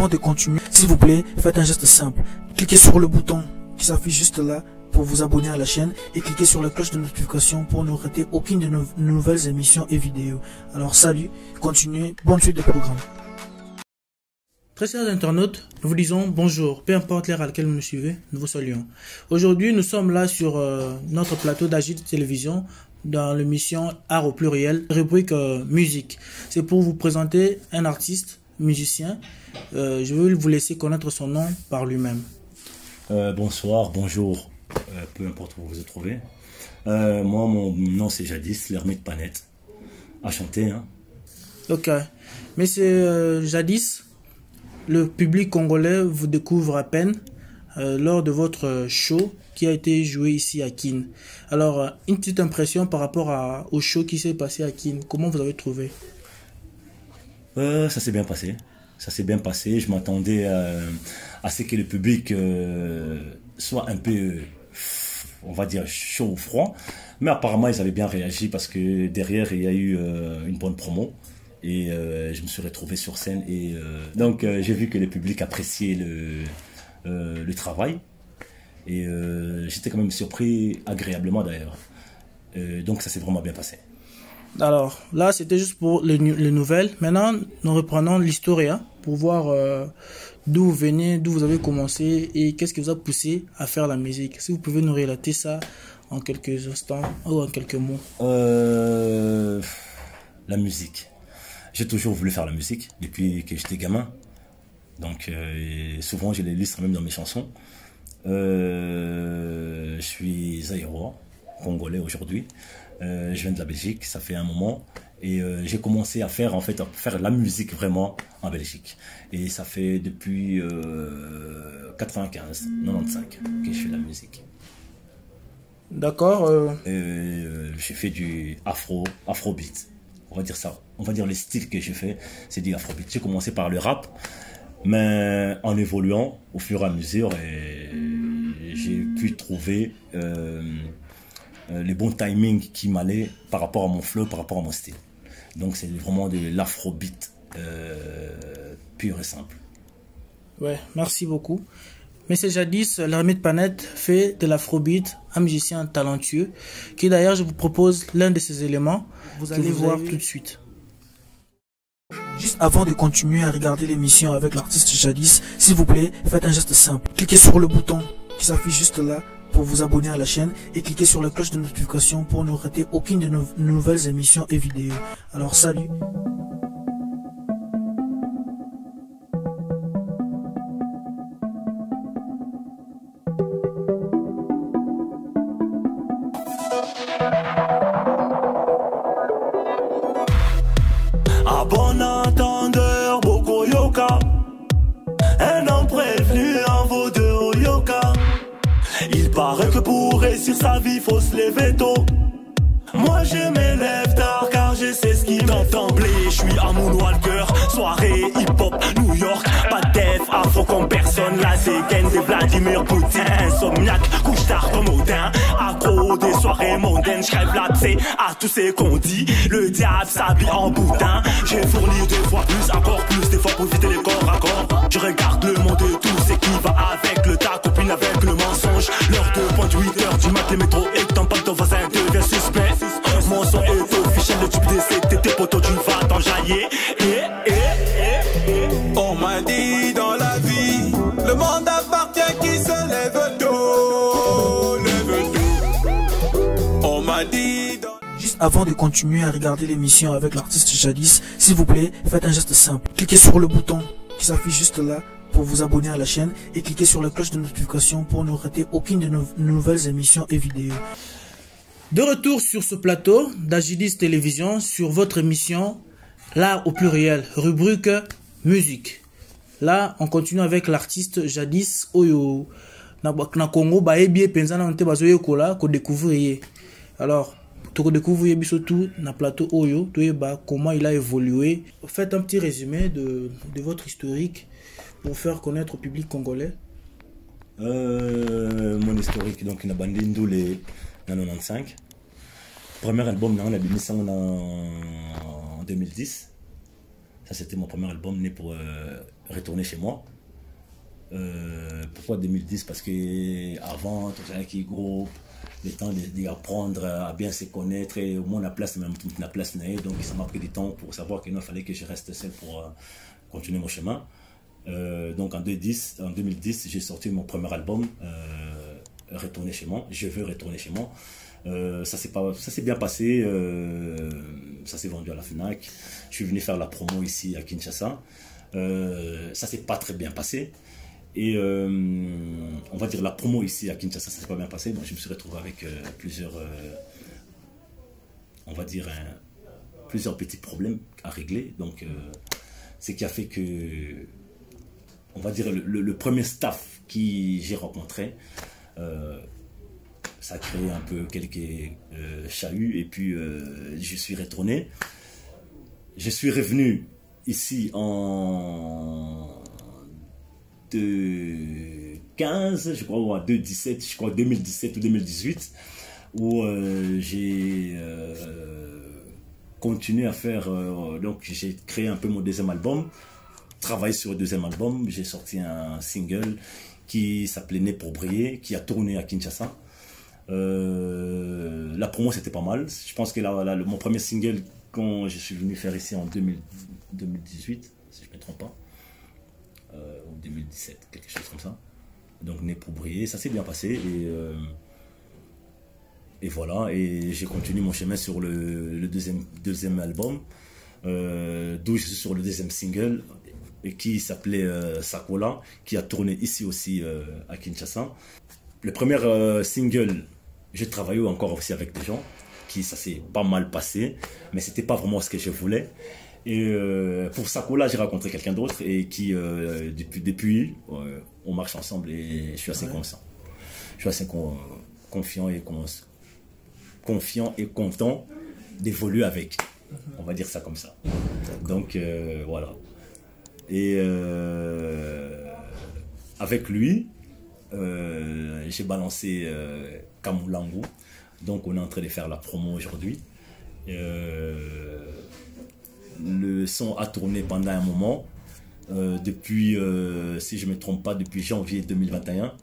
avant de continuer, s'il vous plaît, faites un geste simple. Cliquez sur le bouton qui s'affiche juste là pour vous abonner à la chaîne et cliquez sur la cloche de notification pour ne rater aucune de nos nouvelles émissions et vidéos. Alors salut, continuez, bonne suite de programme. Très chers internautes, nous vous disons bonjour, peu importe l'heure à laquelle vous nous suivez, nous vous saluons. Aujourd'hui, nous sommes là sur notre plateau d'Agile Télévision dans l'émission Art au pluriel, rubrique musique. C'est pour vous présenter un artiste, musicien. Je vais vous laisser connaître son nom par lui-même. Bonsoir, bonjour, peu importe où vous vous trouvez. Moi, mon nom c'est Jadis, l'ermite Panette. Enchanté, hein. Ok, mais c'est Jadis. Le public congolais vous découvre à peine lors de votre show qui a été joué ici à Kin. Alors, une petite impression par rapport au show qui s'est passé à Kin. Comment vous avez trouvé? Ça s'est bien passé. Ça s'est bien passé. Je m'attendais à ce que le public soit un peu, on va dire, chaud ou froid. Mais apparemment, ils avaient bien réagi parce que derrière, il y a eu une bonne promo. Et je me suis retrouvé sur scène et donc j'ai vu que le public appréciait le travail et j'étais quand même surpris agréablement d'ailleurs. Donc ça s'est vraiment bien passé. Alors là c'était juste pour les nouvelles. Maintenant nous reprenons l'histoire pour voir d'où vous venez, d'où vous avez commencé et qu'est-ce qui vous a poussé à faire la musique. Si vous pouvez nous relater ça en quelques instants ou en quelques mots. La musique. J'ai toujours voulu faire la musique depuis que j'étais gamin. Donc, souvent, je l'illustre même dans mes chansons. Je suis zaïrois, congolais aujourd'hui. Je viens de la Belgique, ça fait un moment. Et j'ai commencé à faire la musique vraiment en Belgique. Et ça fait depuis 95, 95 que je fais la musique. D'accord. J'ai fait du afrobeat. On va dire ça. On va dire les styles que je fais, c'est du afrobeat. J'ai commencé par le rap, mais en évoluant au fur et à mesure, j'ai pu trouver les bons timings qui m'allaient par rapport à mon flow, par rapport à mon style. Donc c'est vraiment de l'afrobeat pur et simple. Ouais, merci beaucoup. Mais c'est Jadis, l'ermite Panette fait de l'afrobeat, un musicien talentueux, qui d'ailleurs je vous propose l'un de ses éléments. Vous allez voir tout de suite. Juste avant de continuer à regarder l'émission avec l'artiste Jadis, s'il vous plaît, faites un geste simple. Cliquez sur le bouton qui s'affiche juste là pour vous abonner à la chaîne et cliquez sur la cloche de notification pour ne rater aucune de nos nouvelles émissions et vidéos. Alors salut. À bon entendeur, Boko Yoka, un homme prévenu en vaut de Yoka. Il paraît que pour réussir sa vie, faut se lever tôt. Moi je me lève tard car je sais ce qui m'entend blé. Je suis à Moonwalker, soirée hip-hop, New York. Pas de dev, afro comme personne. La séquence de Vladimir Poutine. Insomniaque, couche tard comme Odin. Accro des soirées mondaines. J'crève l'abcès à tout ce qu'on dit. Le diable s'habille en boudin. J'ai fourni 2 fois plus, encore plus d'efforts pour éviter les corps à corps. Je regarde le monde et tout ce qui va avec le ta copine avec le mensonge. L'heure de pointe 8h du mat, les métros et ton pote ton voisin devient suspect. Mon son est officiel, le tube d'essai, tes potos tu vas t'enjailler. On m'a dit dans la vie, le monde appartient qui se lève tôt, lève tôt. On m'a dit dans... Juste avant de continuer à regarder l'émission avec l'artiste Jadis, s'il vous plaît, faites un geste simple. Cliquez sur le bouton qui s'affiche juste là pour vous abonner à la chaîne et cliquez sur la cloche de notification pour ne rater aucune de nos nouvelles émissions et vidéos. De retour sur ce plateau d'Agilis Télévision sur votre émission L'Art au pluriel, rubrique musique. Là, on continue avec l'artiste Jadis Oyo. Na Congo, ba ebie penzana onte bazoye kola ko découvrir. Alors, to découvrir bisotou na plateau Oyo, to comment il a évolué. Faites un petit résumé de votre historique pour faire connaître au public congolais. Mon historique, donc, na bandi Ndoulé en 95. Premier album, on a mis ça en 2010. Ça, c'était mon premier album né pour retourner chez moi. Pourquoi 2010? Parce que avant, tout ça qui groupe, le temps d'apprendre à bien se connaître et au moins la place, même la place n'est. Donc ça m'a pris du temps pour savoir qu'il fallait que je reste seul pour continuer mon chemin. Donc en 2010, j'ai sorti mon premier album, Retourner chez moi. Je veux retourner chez moi. Ça s'est bien passé. Ça s'est vendu à la Fnac. Je suis venu faire la promo ici à Kinshasa. Ça s'est pas très bien passé. Et on va dire la promo ici à Kinshasa, ça s'est pas bien passé. Donc je me suis retrouvé avec plusieurs, on va dire, plusieurs petits problèmes à régler. Donc ce qui a fait que, on va dire, le premier staff qui j'ai rencontré, ça a créé un peu quelques chahuts. Et puis je suis retourné. Je suis revenu ici en 2015, je crois, ou en 2017, je crois 2017 ou 2018, où j'ai continué à faire, donc j'ai créé un peu mon deuxième album, travaillé sur le deuxième album, j'ai sorti un single qui s'appelait Né pour briller, qui a tourné à Kinshasa. La promo c'était pas mal, je pense que mon premier single quand je suis venu faire ici en 2018, si je ne me trompe pas, ou 2017, quelque chose comme ça. Donc Né pour briller, ça s'est bien passé et voilà, et j'ai continué mon chemin sur le deuxième album, d'où je suis sur le deuxième single qui s'appelait Sakola, qui a tourné ici aussi à Kinshasa. Le premier single, j'ai travaillé encore aussi avec des gens, ça s'est pas mal passé, mais c'était pas vraiment ce que je voulais. Et pour Sakola, j'ai rencontré quelqu'un d'autre et qui, depuis on marche ensemble et je suis assez confiant. Je suis assez confiant et content d'évoluer avec. On va dire ça comme ça. Donc voilà. Et avec lui, j'ai balancé Kamulangu. Donc on est en train de faire la promo aujourd'hui. Le son a tourné pendant un moment, depuis, si je ne me trompe pas, depuis janvier 2021.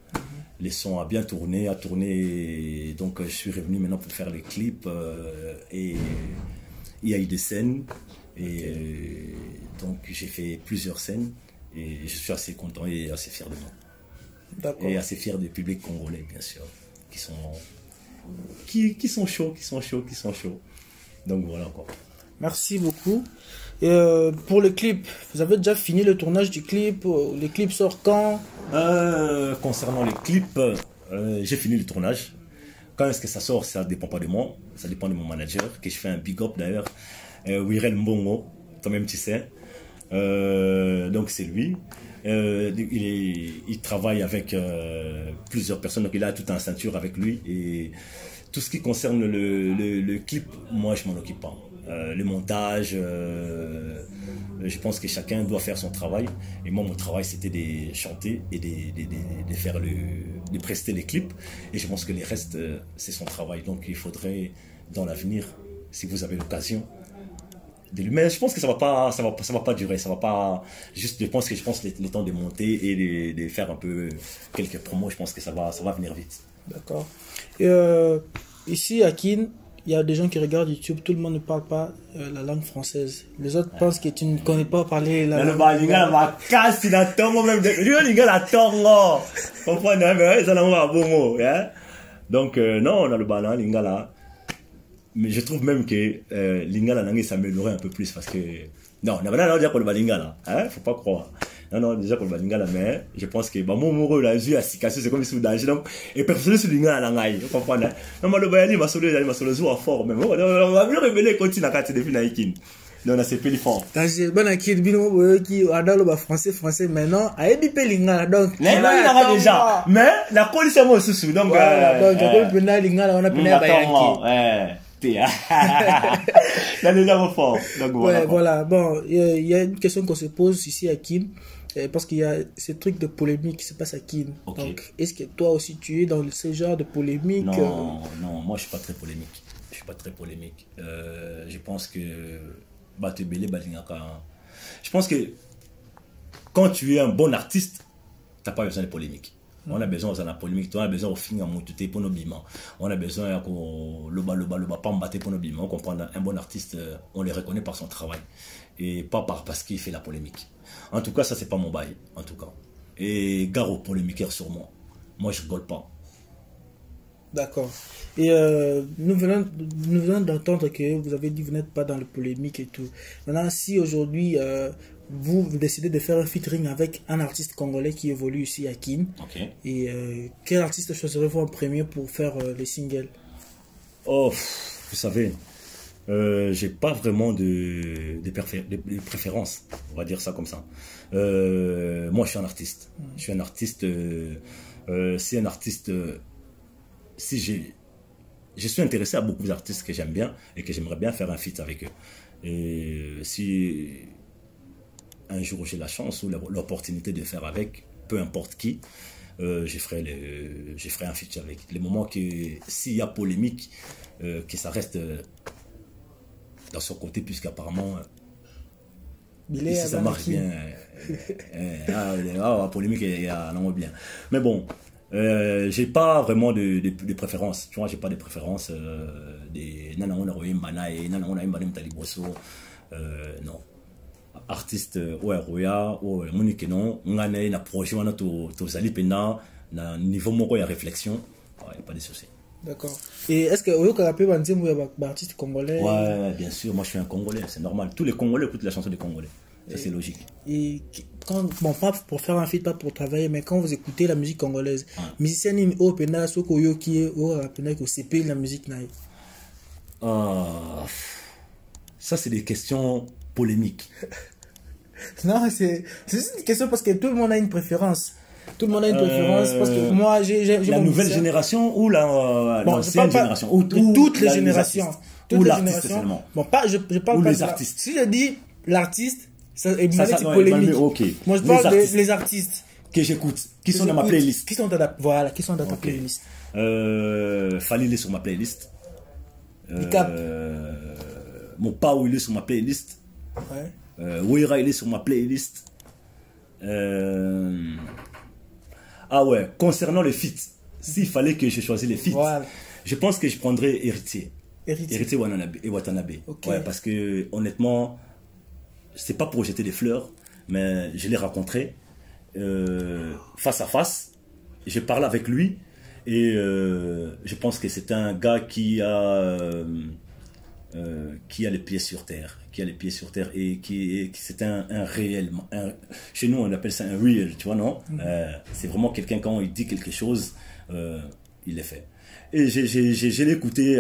Le son a bien tourné, donc je suis revenu maintenant pour faire les clips, et il y a eu des scènes, et donc j'ai fait plusieurs scènes, et je suis assez content et assez fier de moi. Et assez fier du public congolais, bien sûr, qui sont chauds. Donc voilà quoi. Merci beaucoup. Et pour le clip, vous avez déjà fini le tournage du clip? Le clip sort quand? Concernant les clips, j'ai fini le tournage. Quand est-ce que ça sort? Ça dépend pas de moi. Ça dépend de mon manager, que je fais un big up d'ailleurs. Wirel Mbongo, toi-même tu sais. Donc c'est lui. Il travaille avec plusieurs personnes, donc il a toute une ceinture avec lui. Et tout ce qui concerne le clip, moi je m'en occupe pas. Le montage, je pense que chacun doit faire son travail. Et moi mon travail c'était de chanter et de prester les clips. Et je pense que les restes c'est son travail. Donc il faudrait dans l'avenir, si vous avez l'occasion, mais je pense que ça va pas durer, ça va pas juste, je pense le temps de monter et de faire un peu quelques promos, je pense que ça va venir vite. D'accord. Ici à Kin, il y a des gens qui regardent YouTube, tout le monde ne parle pas la langue française. Les autres pensent que tu ne connais pas parler la langue. Donc non, on a le ballon lingala. Mais je trouve même que Lingala Nangé s'améliorait un peu plus parce que. Non, on n'a pas dire pour le Lingala, hein, faut pas croire. Non, déjà pour le Lingala, mais je pense que mon amoureux, la vie à Sikassé, c'est comme si vous danger. Donc, et personne sur Lingala Nangé, vous comprenez? Non, mais le Bayani m'a sauvé, à fort, même. On va mieux révéler continue à quatre depuis Naïkin. Non, on a ces pays forts. Quand j'ai bon acquis, bino, qui a dans le français, maintenant, a ébipé Lingala, donc. Les gens, il déjà. Mais, la police est moi sous, donc. Donc, on a Lingala, on a Bayaki. Ouais, voilà. Bon, il y a une question qu'on se pose ici à Kin, parce qu'il y a ce truc de polémique qui se passe à Kin. Okay. Donc, est-ce que toi aussi tu es dans ce genre de polémique? Non, moi je suis pas très polémique. Je pense que Batebele Balingaka, Je pense que quand tu es un bon artiste, tu n'as pas besoin de polémique. On a besoin de la polémique, on a besoin de finir à monter pour nos bimans. On a besoin de le pas me pour nos bimans. On comprend un bon artiste, on les reconnaît par son travail et pas parce qu'il fait la polémique. En tout cas, ça, c'est pas mon bail, en tout cas. Et gare aux polémiquaires sur moi. Moi, je rigole pas. D'accord. Et nous venons d'entendre que vous avez dit que vous n'êtes pas dans la polémique et tout. Maintenant, si aujourd'hui vous décidez de faire un featuring avec un artiste congolais qui évolue ici à Kin, Okay. et quel artiste choisirez-vous en premier pour faire les singles? Oh, vous savez, j'ai pas vraiment de préférence, on va dire ça comme ça. Moi, je suis un artiste. Je suis un artiste. Si un artiste, si je suis intéressé à beaucoup d'artistes que j'aime bien et que j'aimerais bien faire un feat avec eux. Et si un jour j'ai la chance ou l'opportunité de faire avec, peu importe qui, je ferai un feat avec. Les moments que s'il y a polémique, que ça reste dans son côté, puisqu'apparemment, si ça marche bien, la polémique est bien. Mais bon, j'ai pas vraiment de préférence. Tu vois, j'ai pas de préférence. Non. Artiste Roya ou Monique non, on a un projet on a tout pena na niveau moko ya réflexion, ouais, pas de souci. D'accord. Et est-ce que vous avez un artiste congolais? Ouais, bien sûr, moi je suis un Congolais, c'est normal. Tous les Congolais écoutent la chanson des Congolais. Ça c'est logique. Et quand, bon, pas pour faire un feat, pas pour travailler, mais quand vous écoutez la musique congolaise, musicien ni au pena soko yo qui est au pena que c'est la musique naï. Ça c'est des questions polémiques. Non, c'est une question parce que tout le monde a une préférence. Tout le monde a une préférence parce que moi j'ai la nouvelle génération ou l'ancienne génération ou toutes les générations. Ou l'artiste seulement. Bon, pas je parle ou pas les artistes. Si je dis l'artiste, ça est polémique. Okay. Moi je parle des artistes que j'écoute, qui sont dans ma playlist. Qui sont dans ta playlist. Fallait sur ma playlist. Cap. Mon Pao il est sur ma playlist. Ouais. Ouira il est sur ma playlist. Ah ouais, concernant les feats, s'il fallait que je choisisse les feats, voilà. Je pense que je prendrais Héritier Watanabe. Okay. Ouais, parce que honnêtement, c'est pas pour jeter des fleurs, mais je l'ai rencontré face à face. J'ai parlé avec lui et je pense que c'est un gars qui a les pieds sur terre, et qui c'est un réel. Chez nous, on appelle ça un real, tu vois, non? C'est vraiment quelqu'un, quand il dit quelque chose, il le fait. Et je l'ai écouté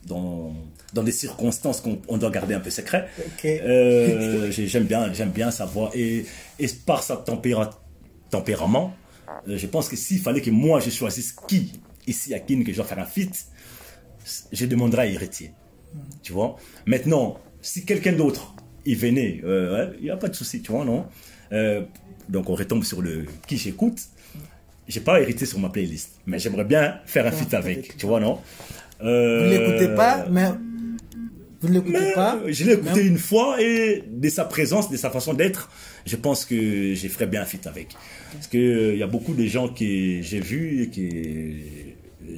dans des circonstances qu'on doit garder un peu secret. Okay. J'aime bien sa voix et par sa tempérament, je pense que s'il fallait que moi je choisisse qui ici à Kin que je dois faire un feat, je demanderai à Héritier. Tu vois. Maintenant, si quelqu'un d'autre il venait, il n'y a pas de souci, tu vois, non? Donc on retombe sur le qui j'écoute. J'ai pas Héritier sur ma playlist, mais j'aimerais bien faire un feat avec, tu vois, non? Vous ne l'écoutez pas, mais vous ne l'écoutez pas. Je l'ai écouté une fois et de sa présence, de sa façon d'être, je pense que je ferais bien un feat avec. Parce que il y a beaucoup de gens que j'ai vus et que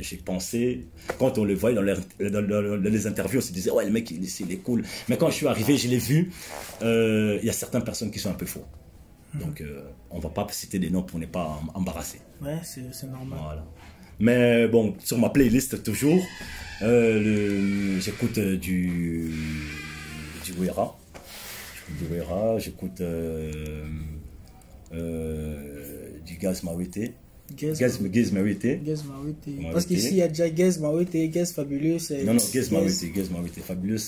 j'ai pensé, quand on le voyait dans les interviews, on se disait ouais, le mec il est cool. Mais quand je suis arrivé, je l'ai vu, il y a certaines personnes qui sont un peu faux. Donc on va pas citer des noms pour ne pas embarrasser. Ouais, c'est normal. Voilà. Mais bon, sur ma playlist toujours, j'écoute du Ouira. J'écoute du Gaz Mawete. Gaz Mawete. Parce qu'ici il y a déjà Gaz Mawete, Gaz Fabuleux. Non, Gaz Mawete. Fabuleux.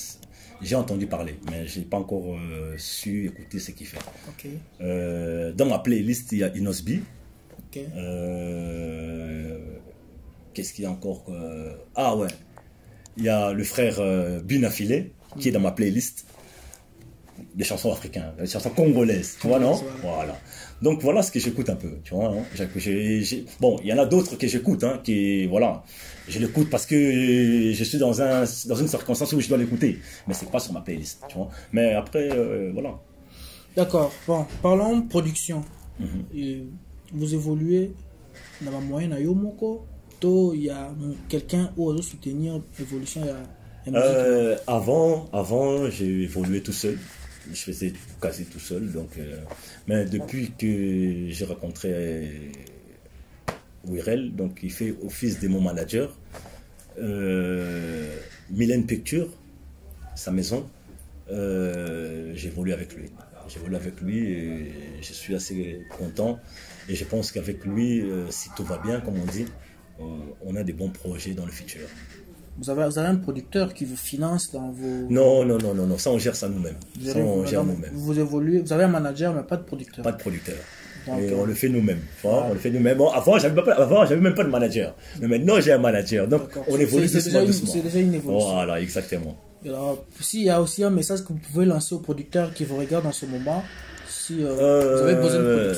J'ai entendu parler, mais je n'ai pas encore su écouter ce qu'il fait. Okay. Dans ma playlist, il y a Inosbi. Okay. Qu'est-ce qu'il y a encore? Ah ouais, il y a le frère Binafile qui est dans ma playlist. des chansons africaines, des chansons congolaises, tu vois, non? Voilà. Donc voilà ce que j'écoute un peu, tu vois, non? Bon, il y en a d'autres que j'écoute, hein, qui, voilà. Je l'écoute parce que je suis dans une circonstance où je dois l'écouter. Mais c'est pas sur ma playlist, tu vois. Mais après, voilà. D'accord. Bon, parlons production. Et vous évoluez dans la moyenne à Yomoko. Il y a quelqu'un où vous soutenir l'évolution. Avant, j'ai évolué tout seul. Je faisais quasi tout seul. Donc, mais depuis que j'ai rencontré Wirel, donc il fait office de mon manager, Mylène Picture, sa maison, j'évolue avec lui. J'évolue avec lui et je suis assez content. Et je pense qu'avec lui, si tout va bien, comme on dit, on a des bons projets dans le futur. Vous avez un producteur qui vous finance dans vos... Non, ça on gère ça nous-mêmes. Vous évoluez, vous avez un manager mais pas de producteur. Pas de producteur. Donc, et on le fait nous-mêmes. On le fait nous-mêmes. Bon, avant, j'avais même pas de manager. Mais maintenant, j'ai un manager. Donc, on évolue doucement. C'est déjà une évolution. Voilà, exactement. Alors, s'il y a aussi un message que vous pouvez lancer aux producteurs qui vous regardent en ce moment, si vous avez besoin de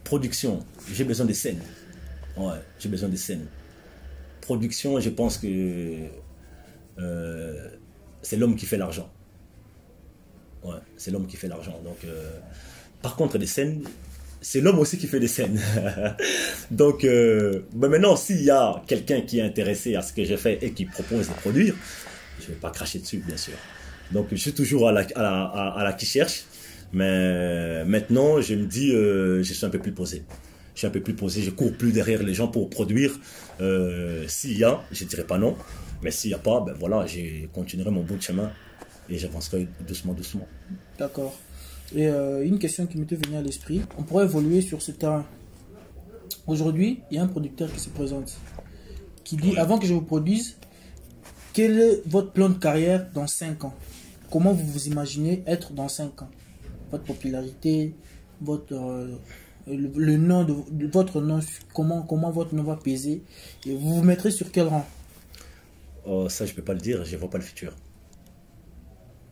production, j'ai besoin de scènes. Ouais, j'ai besoin de scènes. Production, je pense que c'est l'homme qui fait l'argent. Ouais, c'est l'homme qui fait l'argent. Donc, par contre, les scènes, c'est l'homme aussi qui fait des scènes. Donc, maintenant, s'il y a quelqu'un qui est intéressé à ce que j'ai fait et qui propose de produire, je ne vais pas cracher dessus, bien sûr. Donc, je suis toujours à la qui cherche. Mais maintenant, je me dis, je suis un peu plus posé. Je suis un peu plus posé, je cours plus derrière les gens pour produire. S'il y a, je ne dirais pas non. Mais s'il n'y a pas, ben voilà, je continuerai mon bout de chemin et j'avancerai doucement. D'accord. Et une question qui m'était venue à l'esprit, on pourrait évoluer sur ce terrain. Aujourd'hui, il y a un producteur qui se présente, qui dit, avant que je vous produise, quel est votre plan de carrière dans 5 ans? Comment vous vous imaginez être dans 5 ans? Votre popularité, le nom de votre nom, comment votre nom va peser, et vous vous mettrez sur quel rang? Ça, je peux pas le dire, je vois pas le futur.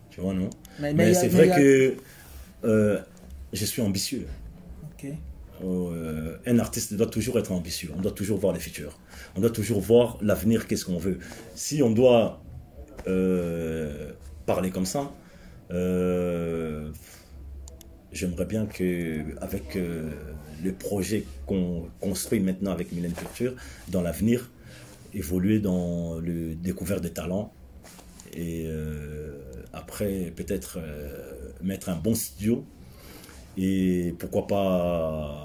Tu vois, non? Mais c'est vrai que je suis ambitieux. Ok. Un artiste doit toujours être ambitieux. On doit toujours voir le futur. On doit toujours voir l'avenir, qu'est-ce qu'on veut. Si on doit parler comme ça, j'aimerais bien qu'avec le projet qu'on construit maintenant avec Mylène Picture, dans l'avenir, évoluer dans le découvert des talents et après peut-être mettre un bon studio et pourquoi pas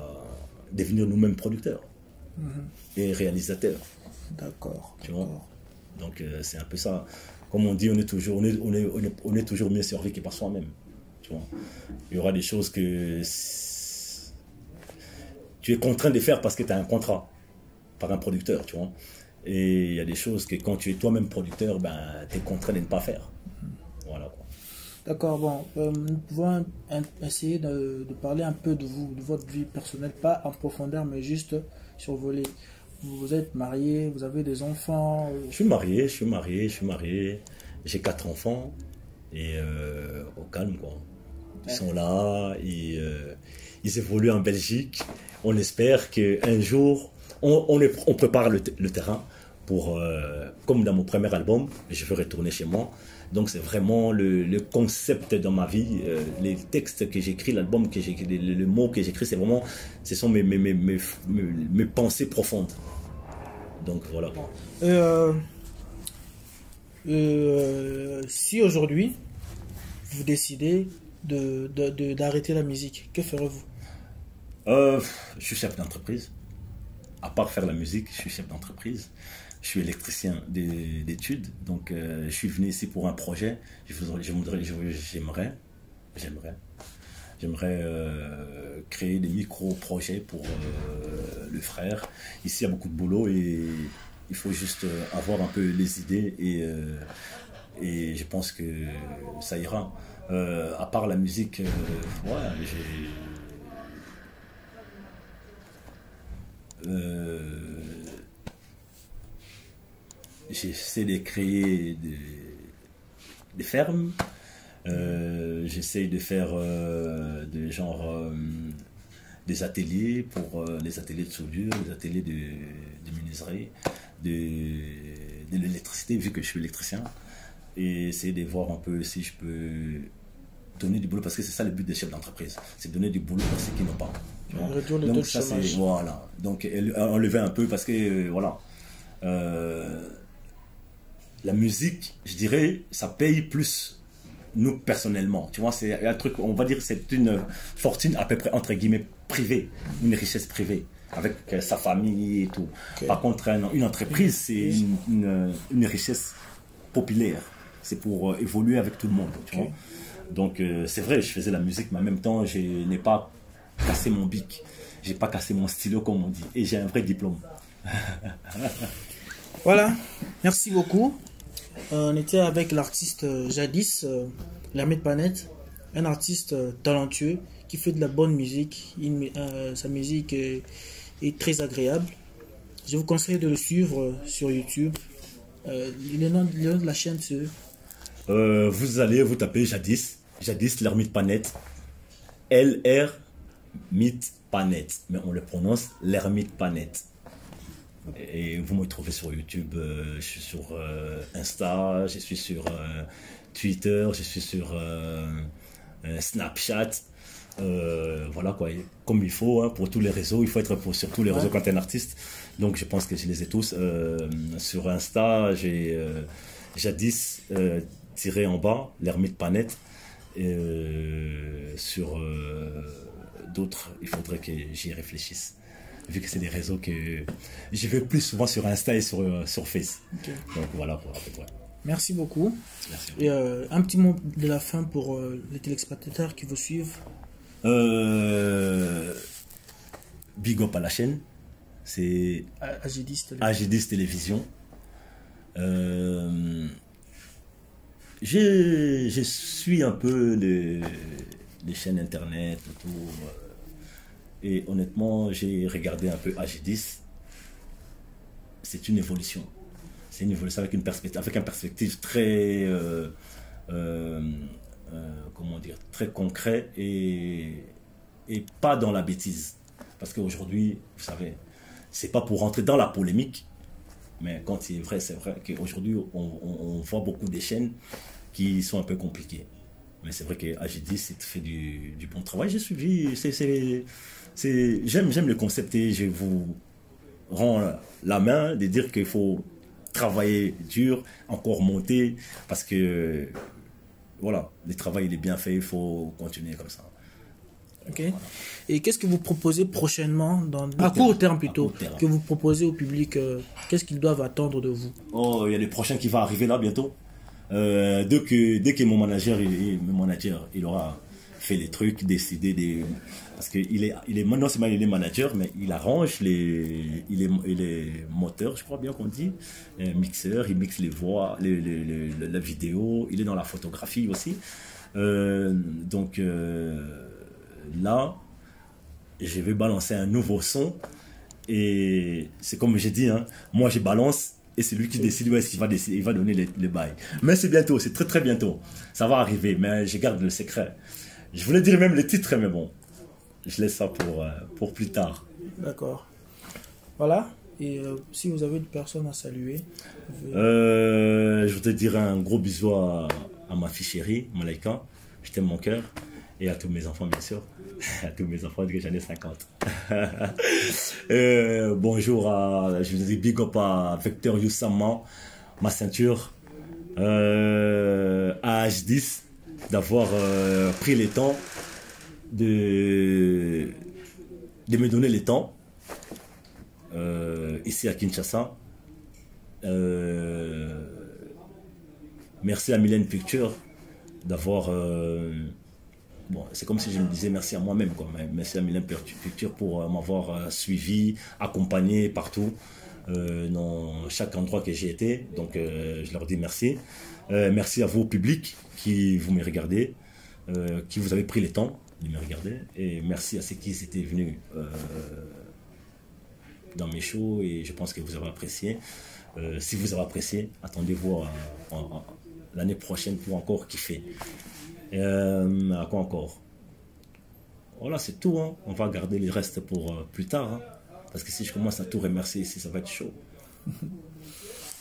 devenir nous-mêmes producteurs et réalisateurs. D'accord. Tu vois? Donc c'est un peu ça. Comme on dit, on est toujours mieux servi que par soi-même. Tu vois? Il y aura des choses que tu es contraint de faire parce que tu as un contrat par un producteur, tu vois. Et il y a des choses que quand tu es toi-même producteur, ben, tu es contraint de ne pas faire. Voilà, quoi. D'accord, bon, nous pouvons essayer de parler un peu de vous, de votre vie personnelle, pas en profondeur, mais juste survoler. Vous êtes marié, vous avez des enfants? Je suis marié. J'ai 4 enfants et au calme, quoi. Ils sont là, ils évoluent en Belgique. On espère qu'un jour, on prépare le terrain pour, comme dans mon premier album, je veux retourner chez moi. Donc c'est vraiment le concept dans ma vie, les textes que j'écris, l'album que j'écris, le mot que j'écris, ce sont mes pensées profondes. Donc voilà. Si aujourd'hui vous décidez d'arrêter la musique, que ferez-vous? Je suis chef d'entreprise. À part faire la musique, je suis chef d'entreprise. Je suis électricien d'études, donc je suis venu ici pour un projet. J'aimerais créer des micro-projets pour le frère. Ici, il y a beaucoup de boulot et il faut juste avoir un peu les idées et je pense que ça ira. À part la musique, j'essaie de créer des fermes, J'essaye de faire des ateliers pour les ateliers de soudure, les ateliers de menuiserie, de l'électricité, vu que je suis électricien, et essayer de voir un peu si je peux donner du boulot, parce que c'est ça le but des chefs d'entreprise, c'est donner du boulot pour ceux qui n'ont pas. Donc ça c'est voilà, donc enlever un peu, parce que voilà, la musique, je dirais, ça paye plus nous personnellement, tu vois, c'est un truc, on va dire, c'est une fortune à peu près entre guillemets privée, une richesse privée avec sa famille et tout. Par contre, une entreprise, c'est une richesse populaire, c'est pour évoluer avec tout le monde, tu vois. Donc c'est vrai, je faisais la musique, mais en même temps, je n'ai pas cassé mon bic, j'ai pas cassé mon stylo comme on dit, et j'ai un vrai diplôme. Voilà, merci beaucoup. On était avec l'artiste Jadis, l'Hermite Panette, un artiste talentueux qui fait de la bonne musique. Sa musique est très agréable. Je vous conseille de le suivre sur YouTube. Le nom de la chaîne, c'est... Vous allez vous taper Jadis l'Hermite Panette, L'Hermite Panette, mais on le prononce l'Hermite Panette. Et vous me trouvez sur YouTube, je suis sur Insta, je suis sur Twitter, je suis sur Snapchat. Voilà quoi, comme il faut, hein, pour tous les réseaux, il faut être sur tous les réseaux quand tu es un artiste. Donc je pense que je les ai tous. Sur Insta, j'ai Jadis tiré en bas, l'Hermite Panette. Et sur d'autres, il faudrait que j'y réfléchisse, vu que c'est des réseaux que je vais plus souvent sur Insta et sur Face. Donc voilà pour à peu près. Merci beaucoup. Merci. Et un petit mot de la fin pour les téléspectateurs qui vous suivent. Big up à la chaîne, c'est AG10 Télévision. Je suis un peu les chaînes internet autour, et honnêtement j'ai regardé un peu AG10. C'est une évolution, avec une perspective très comment dire, très concret, et pas dans la bêtise, parce qu'aujourd'hui, vous savez, c'est pas pour rentrer dans la polémique, mais quand c'est vrai qu'aujourd'hui on voit beaucoup de chaînes qui sont un peu compliquées. Mais c'est vrai que AG10 fait du bon travail. J'ai suivi, j'aime le concept, et je vous rends la main de dire qu'il faut travailler dur, encore monter, parce que voilà, le travail il est bien fait, il faut continuer comme ça. Ok. Voilà. Et qu'est-ce que vous proposez prochainement, à court terme plutôt, que vous proposez au public, qu'est-ce qu'ils doivent attendre de vous? Oh, il y a le prochain qui va arriver là bientôt. Dès que mon manager il aura fait les trucs, décidé parce qu'il est maintenant il est manager, mais il arrange il est moteur, je crois bien qu'on dit, mixeur, il mixe les voix, la vidéo, il est dans la photographie aussi. Donc là, je vais balancer un nouveau son, et c'est comme j'ai dit, hein, moi je balance, et c'est lui qui décide où est-ce qu'il va décider, il va donner les bails. Mais c'est bientôt, c'est très très bientôt. Ça va arriver, mais je garde le secret. Je voulais dire même le titre, mais bon, je laisse ça pour plus tard. D'accord. Voilà. Et si vous avez une personne à saluer, je voudrais dire un gros bisou à ma fille chérie, Malaika. Je t'aime mon cœur. Et à tous mes enfants, bien sûr. À tous mes enfants, que j'en ai 50. Bonjour je vous dis big up à Vecteur Youssama, ma ceinture, à H10, d'avoir pris le temps de me donner le temps ici à Kinshasa. Merci à Mylène Picture d'avoir... bon, c'est comme si je me disais merci à moi-même, quoi. Merci à Mylène Picture pour m'avoir suivi, accompagné partout, dans chaque endroit que j'ai été. Donc je leur dis merci. Merci à vous, public, qui vous me regardez, qui vous avez pris le temps de me regarder. Et merci à ceux qui étaient venus dans mes shows, et je pense que vous avez apprécié. Si vous avez apprécié, attendez-vous l'année prochaine pour encore kiffer. À quoi encore? Voilà, c'est tout. Hein. On va garder les restes pour plus tard. Hein. Parce que si je commence à tout remercier ici, ça va être chaud.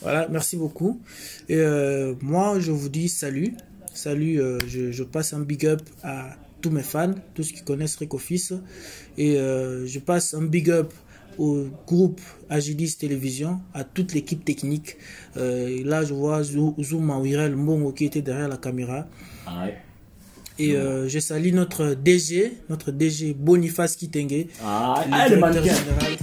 Voilà, merci beaucoup. Et moi, je vous dis salut. Salut, je passe un big up à tous mes fans, tous ceux qui connaissent Rick Office. Et je passe un big up au groupe Agilis Télévision, à toute l'équipe technique. Là, je vois Zouma Wirel Mbongo qui était derrière la caméra. Aïe. Et je salue notre DG Boniface Kitenge, Ah, le directeur général.